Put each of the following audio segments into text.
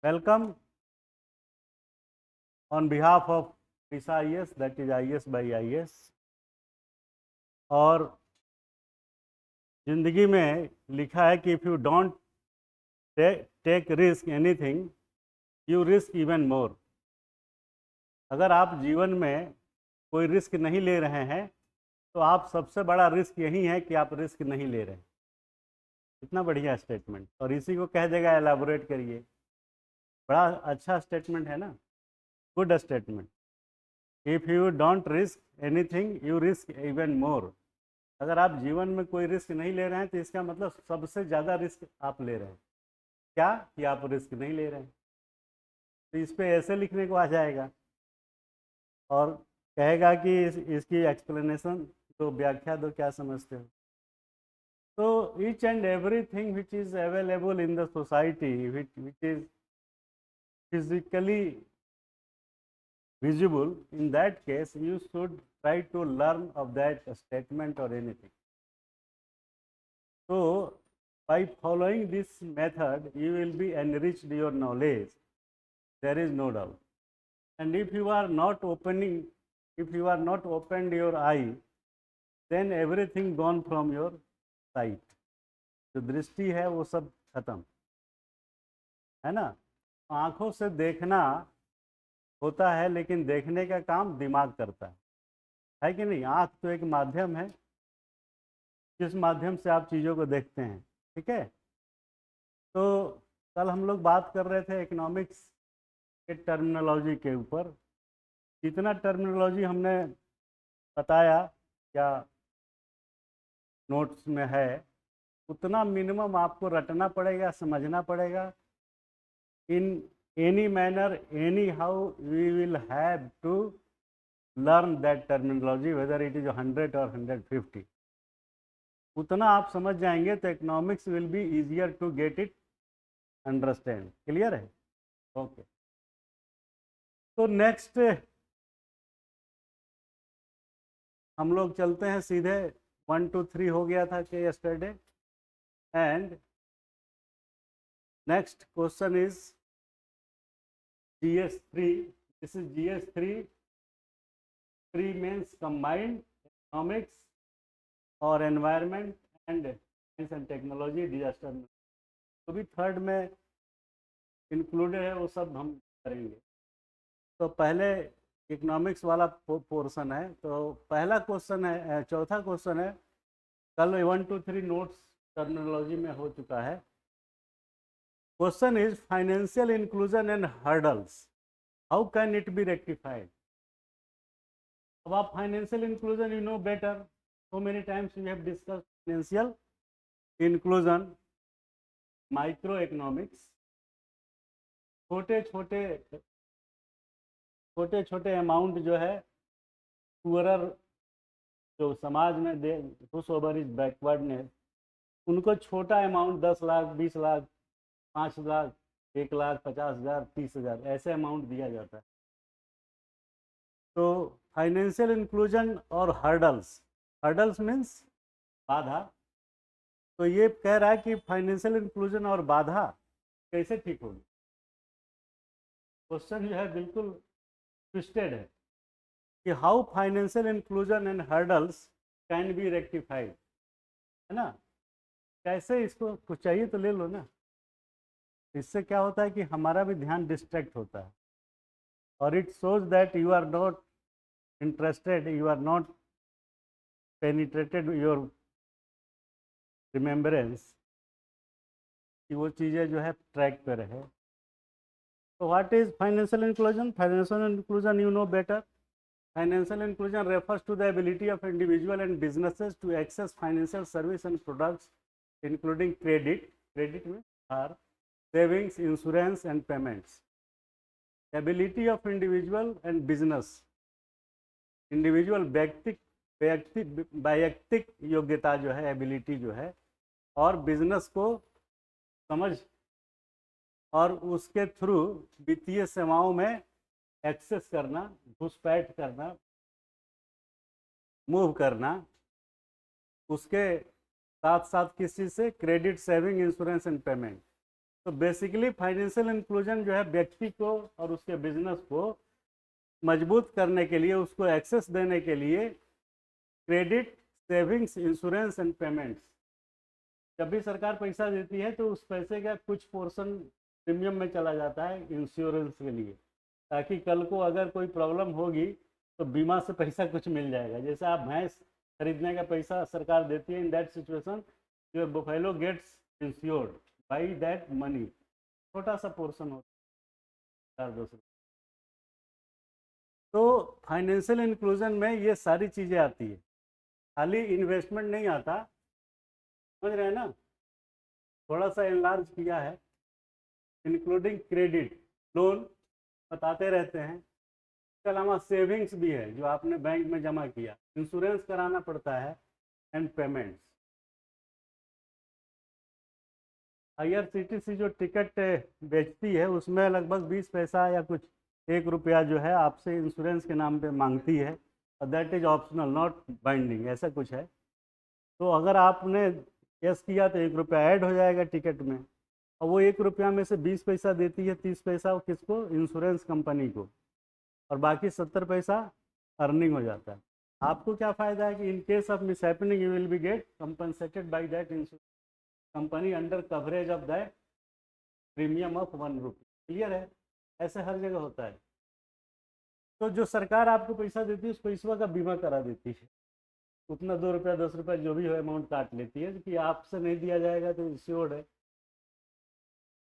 Welcome on behalf of PISA IS, that is IS by IS। और जिंदगी में लिखा है कि if you don't take risk anything you risk even more. अगर आप जीवन में कोई रिस्क नहीं ले रहे हैं तो आप सबसे बड़ा रिस्क यही है कि आप रिस्क नहीं ले रहे हैं। इतना बढ़िया स्टेटमेंट, और इसी को कह देगा एलाबोरेट करिए। बड़ा अच्छा स्टेटमेंट है ना, good statement. If you don't risk anything you risk even more. अगर आप जीवन में कोई रिस्क नहीं ले रहे हैं तो इसका मतलब सबसे ज़्यादा रिस्क आप ले रहे हैं। क्या कि आप रिस्क नहीं ले रहे हैं। तो इस पे ऐसे लिखने को आ जाएगा और कहेगा कि इसकी एक्सप्लेनेशन तो व्याख्या दो, क्या समझते हो। तो each and everything which is available in the society which is physically visible, in that case you should try to learn of that statement or anything. So by following this method you will be enriched your knowledge, there is no doubt. And if you are not opened your eye, then everything gone from your sight. जो दृष्टि है वो सब खत्म है ना। आंखों से देखना होता है लेकिन देखने का काम दिमाग करता है कि नहीं। आँख तो एक माध्यम है जिस माध्यम से आप चीज़ों को देखते हैं, ठीक है। तो कल हम लोग बात कर रहे थे इकोनॉमिक्स के टर्मिनोलॉजी के ऊपर। जितना टर्मिनोलॉजी हमने बताया या नोट्स में है उतना मिनिमम आपको रटना पड़ेगा, समझना पड़ेगा। In any manner anyhow we will have to learn that terminology whether it is 100 और 150। उतना आप समझ जाएंगे तो economics will be easier to get it understand. Clear है? ओके। तो नेक्स्ट हम लोग चलते हैं सीधे 1 2 3 हो गया था कि yesterday. And next question is GS3। This is GS3। 3 means combined economics और environment and science and technology disaster. तो भी थर्ड में इंक्लूडेड है, वो सब हम करेंगे। तो पहले इकोनॉमिक्स वाला पोर्शन है। तो पहला क्वेश्चन है, चौथा क्वेश्चन है, कल 1 2 3 नोट्स टर्मिनोलॉजी में हो चुका है। Question is financial inclusion and hurdles, how can it be rectified. अब आप financial inclusion you know better, so many times we have discussed financial inclusion. Micro economics, छोटे छोटे अमाउंट जो है पुअरर जो समाज में they whose over is backwardness, उनको छोटा अमाउंट 10 लाख 20 लाख 5 लाख 1 लाख 50,000 30,000 ऐसे अमाउंट दिया जाता है। तो फाइनेंशियल इंक्लूजन और हर्डल्स मीन्स बाधा। तो ये कह रहा है कि फाइनेंशियल इंक्लूजन और बाधा कैसे ठीक होगी। क्वेश्चन जो है बिल्कुल ट्विस्टेड है कि how financial inclusion and hurdles can be rectified, है ना। कैसे इसको कुछ चाहिए तो ले लो ना। इससे क्या होता है कि हमारा भी ध्यान डिस्ट्रैक्ट होता है और it shows that you are not interested, you are not penetrated your remembrance कि वो चीज़ें जो है ट्रैक पे रहे। तो what is financial inclusion? Financial inclusion you know better. Financial inclusion refers to the ability of individual and businesses to access financial service and products including credit means savings, insurance and payments. Ability of individual and business, individual वैयक्तिक योग्यता जो है, ability जो है, और business को समझ और उसके थ्रू वित्तीय सेवाओं में एक्सेस करना, घुसपैठ करना, मूव करना। उसके साथ साथ किस चीज़ से? Credit, saving, insurance and payment. तो बेसिकली फाइनेंशियल इंक्लूजन जो है व्यक्ति को और उसके बिजनेस को मजबूत करने के लिए, उसको एक्सेस देने के लिए credit, savings, insurance and payments, जब भी सरकार पैसा देती है तो उस पैसे का कुछ पोर्शन प्रीमियम में चला जाता है इंश्योरेंस के लिए, ताकि कल को अगर कोई प्रॉब्लम होगी तो बीमा से पैसा कुछ मिल जाएगा। जैसे आप भैंस खरीदने का पैसा सरकार देती है, in that situation your buffalo gets insured by that money. छोटा सा पोर्शन होता है 200। तो फाइनेंशियल इंक्लूजन में ये सारी चीज़ें आती है, खाली इन्वेस्टमेंट नहीं आता, समझ रहे हैं ना। थोड़ा सा एनलार्ज किया है, इंक्लूडिंग क्रेडिट, लोन बताते रहते हैं, इसके अलावा सेविंग्स भी है जो आपने बैंक में जमा किया, इंश्योरेंस कराना पड़ता है, एंड पेमेंट्स। IRCTC जो टिकट बेचती है उसमें लगभग 20 पैसा या कुछ 1 रुपया जो है आपसे इंश्योरेंस के नाम पे मांगती है, और that is optional not binding, ऐसा कुछ है। तो अगर आपने यस किया तो 1 रुपया ऐड हो जाएगा टिकट में, और वो 1 रुपया में से 20 पैसा देती है, 30 पैसा किसको, इंश्योरेंस कंपनी को, और बाकी 70 पैसा अर्निंग हो जाता है। आपको क्या फ़ायदा है कि in case of mishappening you will be get compensated by that insurance company under coverage of that premium of 1 rupee. Clear है, ऐसे हर जगह होता है। तो जो सरकार आपको पैसा देती है उस पैसा का बीमा करा देती है, उतना 2 रुपया 10 रुपया जो भी हो अमाउंट काट लेती है कि आपसे नहीं दिया जाएगा तो इंश्योर्ड है।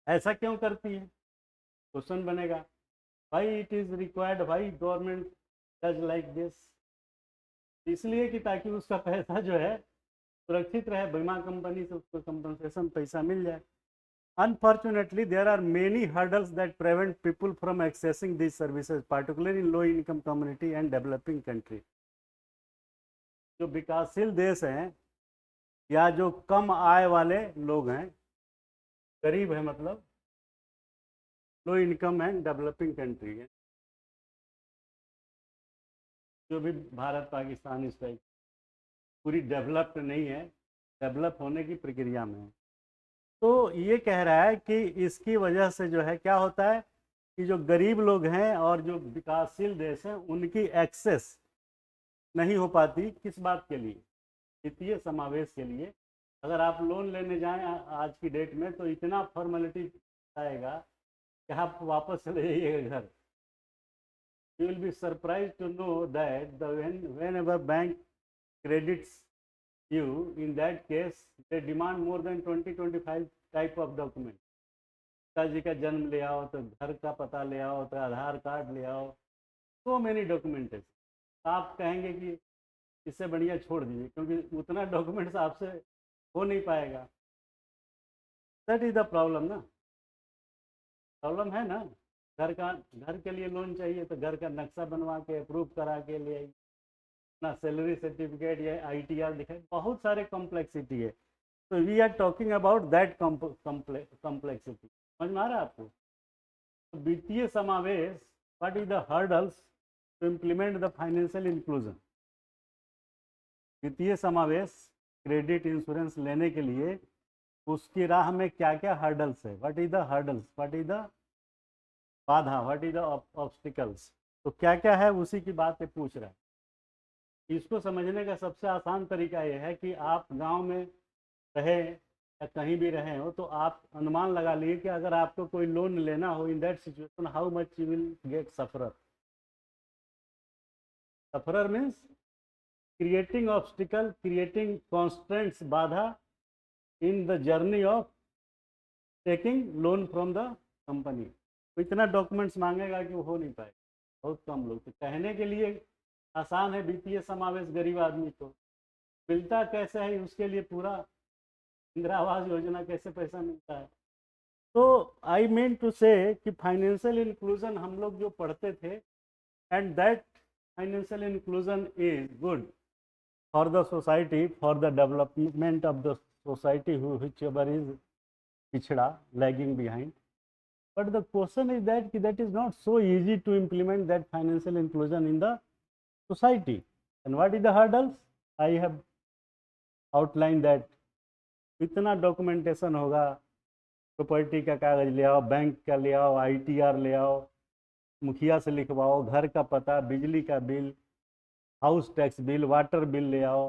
ऐसा क्यों करती है, क्वेश्चन बनेगा, भाई इट इज़ रिक्वायर्ड, भाई गवर्नमेंट डज लाइक दिस, इसलिए कि ताकि उसका पैसा जो है सुरक्षित रहे, बीमा कंपनी से उसको कंपनसेशन पैसा मिल जाए। Unfortunately, there are many hurdles that prevent people from accessing these services, particularly in low-income community and developing country. जो विकासशील देश हैं या जो कम आय वाले लोग हैं, गरीब है मतलब, low income and developing country है, जो भी भारत पाकिस्तान इस टाइप पूरी डेवलप्ड नहीं है, डेवलप होने की प्रक्रिया में है। तो ये कह रहा है कि इसकी वजह से जो है क्या होता है कि जो गरीब लोग हैं और जो विकासशील देश हैं उनकी एक्सेस नहीं हो पाती, किस बात के लिए, वित्तीय समावेश के लिए। अगर आप लोन लेने जाएं आज की डेट में तो इतना फॉर्मेलिटी आएगा कि आप वापस चले जाइएगा घर। You will be surprise to know that whenever bank credits you, in that case they demand more than 20-25 type of document. पिताजी का जन्म ले आओ, तो घर का पता ले आओ, तो आधार कार्ड ले आओ, सो मेनी डॉक्यूमेंट है। आप कहेंगे कि इससे बढ़िया छोड़ दीजिए, क्योंकि उतना डॉक्यूमेंट्स आपसे हो नहीं पाएगा। दैट इज द प्रॉब्लम ना, प्रॉब्लम है ना। घर के लिए लोन चाहिए तो घर का नक्शा बनवा के अप्रूव करा के ले आइए, ना सैलरी सर्टिफिकेट या ITR दिखाए, बहुत सारे कॉम्प्लेक्सिटी है। तो we are talking about that complexity. समझ में आ रहा है आपको। तो वित्तीय समावेश, what is the hurdles to implement the financial inclusion. वित्तीय समावेश, क्रेडिट, इंश्योरेंस लेने के लिए उसकी राह में क्या क्या हर्डल्स है, what is the hurdles, what is the बाधा, व्हाट इज द ऑब्स्टिकल्स। तो क्या क्या है उसी की बात पूछ रहा है। इसको समझने का सबसे आसान तरीका यह है कि आप गांव में रहे या कहीं भी रहे हो तो आप अनुमान लगा लिए कि अगर आपको कोई लोन लेना हो, in that situation how much you will get sufferer. Sufferer means creating obstacle, creating constants, बाधा in the journey of taking loan from the company. तो इतना डॉक्यूमेंट्स मांगेगा कि वो हो नहीं पाएगा, बहुत कम लोग। तो कहने के लिए आसान है वित्तीय समावेश, गरीब आदमी को मिलता कैसे है, उसके लिए पूरा इंदिरा आवास योजना कैसे पैसा मिलता है। तो आई मीन टू से कि फाइनेंशियल इंक्लूजन हम लोग जो पढ़ते थे, and that financial inclusion is good for the society, for the development of the society whichever is पिछड़ा, lagging behind. But the question is that is not so easy to implement that financial inclusion in the society. And what is the hurdles? I have outlined that इतना documentation होगा property का कागज ले आओ, bank का ले आओ, ITR ले आओ, मुखिया से लिखवाओ, घर का पता, बिजली का bill, house tax bill, water bill ले आओ।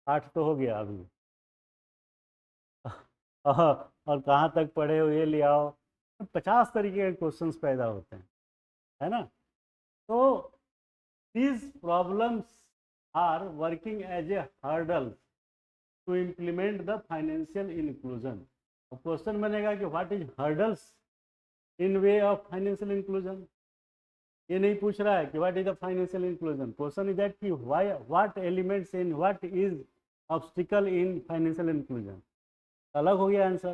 8 तो हो गया अभी। और कहाँ तक पढ़े हो ये ले आओ। 50 तरीके के क्वेश्चंस पैदा होते हैं, है ना। तो these problems are working as a hurdle to implement the financial inclusion. Question बनेगा कि what is hurdles in way of financial inclusion. ये नहीं पूछ रहा है कि what is the financial inclusion, question is that कि why, what elements in, what is obstacle in financial inclusion. अलग हो गया आंसर।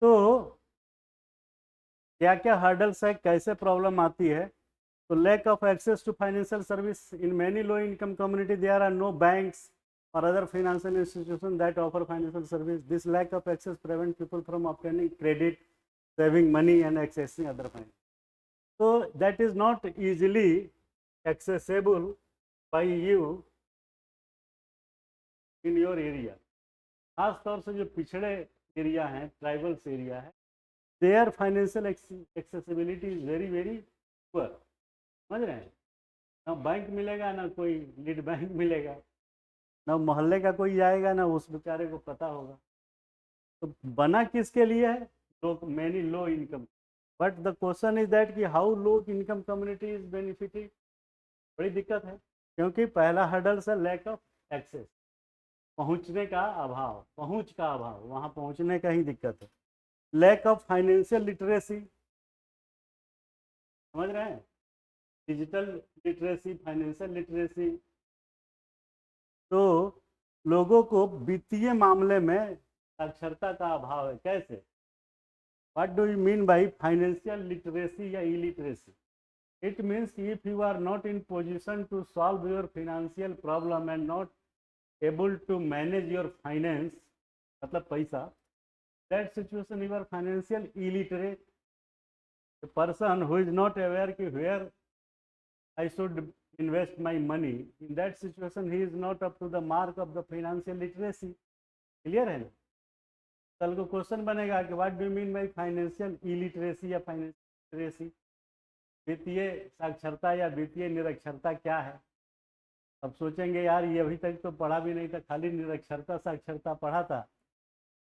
तो क्या क्या हर्डल्स है, कैसे प्रॉब्लम आती है। तो lack of access to financial service in many low income community, there are no banks or other financial institutions that offer financial service. This lack of access prevents people from obtaining credit, saving money and accessing other finance. So that is not easily accessible by you in your area. खास तौर से जो पिछड़े area हैं, tribals area है, their financial accessibility is very very poor. समझ रहे हैं। ना बैंक मिलेगा, ना कोई लीड बैंक मिलेगा, ना मोहल्ले का कोई जाएगा, ना उस बेचारे को पता होगा। तो बना किसके लिए है, लोग many low income. But the question is that कि how low income community is benefited. बड़ी दिक्कत है, क्योंकि पहला हर्डल है लैक ऑफ एक्सेस, पहुंचने का अभाव, पहुंच का अभाव, वहां पहुंचने का ही दिक्कत है। लैक ऑफ फाइनेंशियल लिटरेसी, समझ रहे हैं, डिजिटल लिटरेसी, फाइनेंशियल लिटरेसी। तो लोगों को वित्तीय मामले में साक्षरता का अभाव है। कैसे, what do you mean by financial literacy या illiteracy. It means if you are not in position to solve your financial problem and not able to manage your finance, मतलब पैसा, that situation you are financial illiterate. Person who is not aware कि where I should invest my money, in that situation he is not up to the mark of the financial literacy. Clear है ना। कल को question बनेगा कि what do mean by financial illiteracy या financial literacy, वित्तीय साक्षरता या वित्तीय निरक्षरता क्या है। अब सोचेंगे यार ये अभी तक तो पढ़ा भी नहीं था, खाली निरक्षरता साक्षरता पढ़ा था।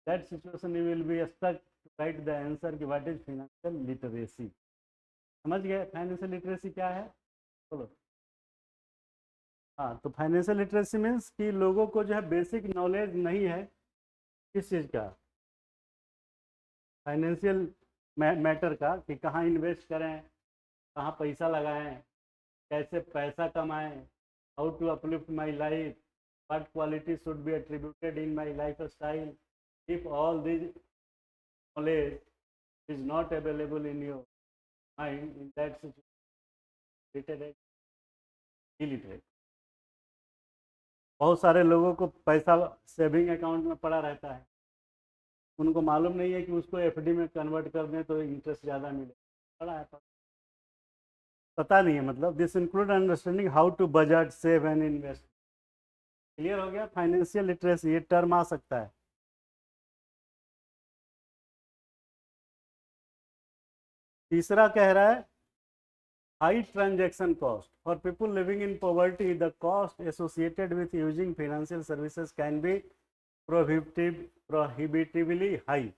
That situation you will be stuck to write the answer कि व्हाट इज फाइनेंशियल लिटरेसी। समझ गए फाइनेंशियल लिटरेसी क्या है। चलो, हाँ, तो फाइनेंशियल लिटरेसी मीन्स कि लोगों को जो है बेसिक नॉलेज नहीं है किस चीज़ का, फाइनेंशियल मैटर का, कि कहाँ इन्वेस्ट करें, कहाँ पैसा लगाएं, कैसे पैसा कमाएं, how to uplift my life, what quality should be attributed in my life style. If all this knowledge is not available in your mind, in that situation illiterate. बहुत सारे लोगों को पैसा सेविंग अकाउंट में पड़ा रहता है, उनको मालूम नहीं है कि उसको FD में कन्वर्ट कर दें तो इंटरेस्ट ज़्यादा मिले, पड़ा है, पता नहीं है। मतलब this include understanding how to budget, save and invest. Clear हो गया फाइनेंशियल लिटरेसी, ये टर्म आ सकता है। तीसरा कह रहा है high transaction cost for people living in poverty, the cost associated with using financial services can be prohibitively high.